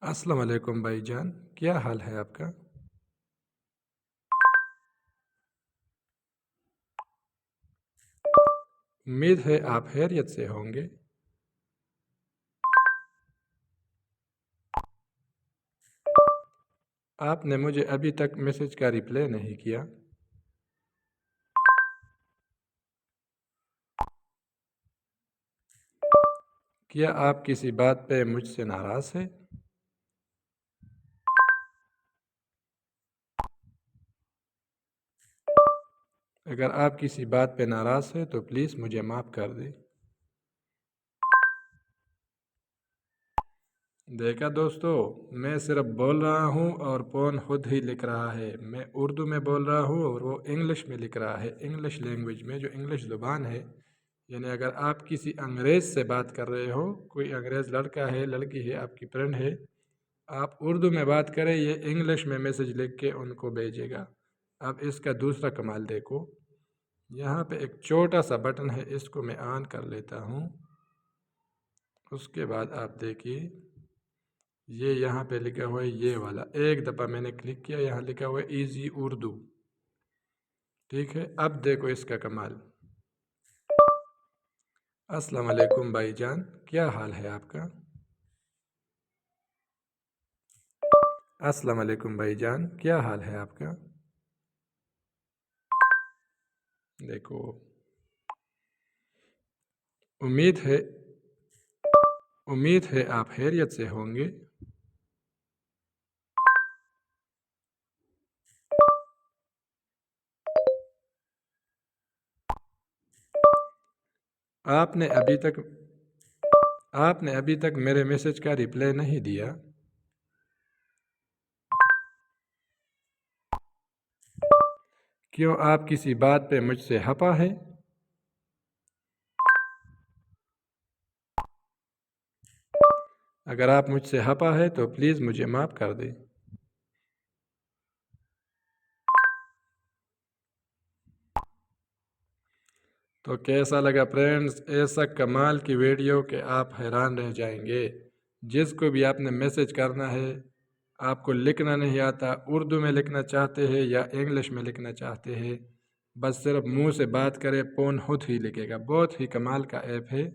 السلام علیکم بھائی جان، کیا حال ہے آپ کا؟ امید ہے آپ خیریت سے ہوں گے۔ آپ نے مجھے ابھی تک میسج کا رپلائی نہیں کیا۔ کیا آپ کسی بات پہ مجھ سے ناراض ہیں؟ اگر آپ کسی بات پہ ناراض ہیں تو پلیز مجھے معاف کر دیں۔ دیکھا دوستو، میں صرف بول رہا ہوں اور فون خود ہی لکھ رہا ہے۔ میں اردو میں بول رہا ہوں اور وہ انگلش میں لکھ رہا ہے، انگلش لینگویج میں، جو انگلش زبان ہے۔ یعنی اگر آپ کسی انگریز سے بات کر رہے ہو، کوئی انگریز لڑکا ہے، لڑکی ہے، آپ کی فرینڈ ہے، آپ اردو میں بات کریں، یہ انگلش میں میسج لکھ کے ان کو بھیجے گا۔ اب اس کا دوسرا کمال دیکھو، یہاں پہ ایک چھوٹا سا بٹن ہے، اس کو میں آن کر لیتا ہوں۔ اس کے بعد آپ دیکھیے، یہ یہاں پہ لکھا ہوا ہے، یہ والا ایک دفعہ میں نے کلک کیا، یہاں لکھا ہوا ہے ایزی اردو۔ ٹھیک ہے، اب دیکھو اس کا کمال۔ السلام علیکم بھائی جان، کیا حال ہے آپ کا؟ السلام علیکم بھائی جان، کیا حال ہے آپ کا؟ دیکھو، امید ہے آپ خیریت سے ہوں گے۔ آپ نے ابھی تک میرے میسج کا رپلائی نہیں دیا۔ کیوں آپ کسی بات پہ مجھ سے خفا ہے؟ اگر آپ مجھ سے خفا ہے تو پلیز مجھے معاف کر دیں۔ تو کیسا لگا فرینڈز؟ ایسا کمال کی ویڈیو کہ آپ حیران رہ جائیں گے۔ جس کو بھی آپ نے میسج کرنا ہے، آپ کو لکھنا نہیں آتا، اردو میں لکھنا چاہتے ہیں یا انگلش میں لکھنا چاہتے ہیں، بس صرف منہ سے بات کرے، فون خود ہی لکھے گا۔ بہت ہی کمال کا ایپ ہے۔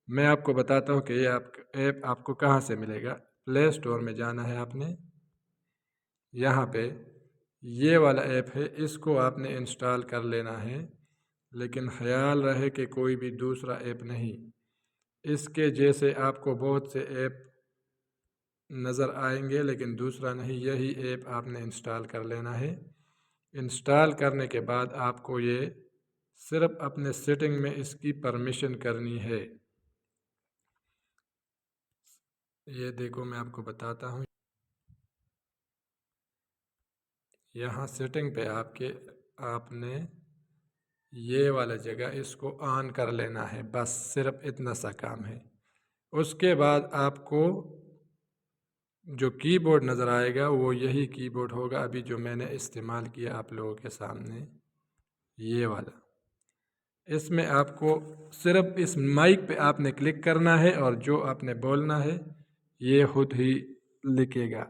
میں آپ کو بتاتا ہوں کہ یہ ایپ آپ کو کہاں سے ملے گا۔ پلے اسٹور میں جانا ہے آپ نے، یہاں پہ یہ والا ایپ ہے، اس کو آپ نے انسٹال کر لینا ہے۔ لیکن خیال رہے کہ کوئی بھی دوسرا ایپ نہیں، اس کے جیسے آپ کو بہت سے ایپ نظر آئیں گے لیکن دوسرا نہیں، یہی ایپ آپ نے انسٹال کر لینا ہے۔ انسٹال کرنے کے بعد آپ کو یہ صرف اپنے سیٹنگ میں اس کی پرمیشن کرنی ہے۔ یہ دیکھو، میں آپ کو بتاتا ہوں، یہاں سیٹنگ پہ آپ نے یہ والا جگہ اس کو آن کر لینا ہے، بس صرف اتنا سا کام ہے۔ اس کے بعد آپ کو جو کی بورڈ نظر آئے گا وہ یہی کی بورڈ ہوگا ابھی جو میں نے استعمال کیا آپ لوگوں کے سامنے، یہ والا۔ اس میں آپ کو صرف اس مائک پہ آپ نے کلک کرنا ہے اور جو آپ نے بولنا ہے یہ خود ہی لکھے گا۔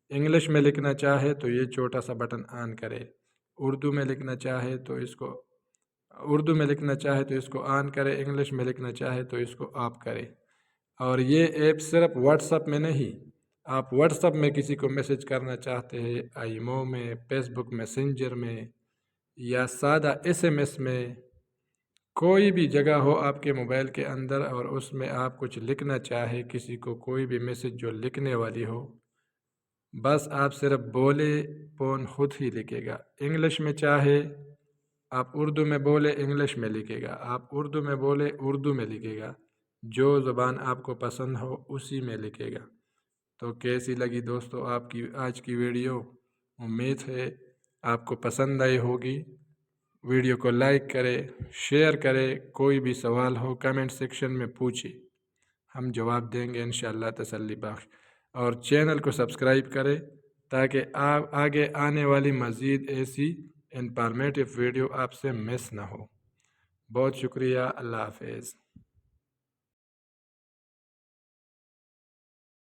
انگلش میں لکھنا چاہے تو یہ چھوٹا سا بٹن آن کرے، اردو میں لکھنا چاہے تو اس کو آن کرے، انگلش میں لکھنا چاہے تو اس کو آف کرے۔ اور یہ ایپ صرف واٹس ایپ میں نہیں، آپ واٹس ایپ میں کسی کو میسج کرنا چاہتے ہیں، ایمو میں، فیس بک میسنجر میں، یا سادہ SMS میں، کوئی بھی جگہ ہو آپ کے موبائل کے اندر اور اس میں آپ کچھ لکھنا چاہے کسی کو، کوئی بھی میسج جو لکھنے والی ہو، بس آپ صرف بولے، فون خود ہی لکھے گا۔ انگلش میں چاہے آپ اردو میں بولے، انگلش میں لکھے گا، آپ اردو میں بولے، اردو میں لکھے گا، جو زبان آپ کو پسند ہو اسی میں لکھے گا۔ تو کیسی لگی دوستو آپ کی آج کی ویڈیو؟ امید ہے آپ کو پسند آئی ہوگی۔ ویڈیو کو لائک کرے، شیئر کرے، کوئی بھی سوال ہو کمنٹ سیکشن میں پوچھے، ہم جواب دیں گے انشاءاللہ تسلی بخش۔ اور چینل کو سبسکرائب کرے تاکہ آپ آگے آنے والی مزید ایسی انفارمیٹیو ویڈیو آپ سے مس نہ ہو۔ بہت شکریہ، اللہ حافظ۔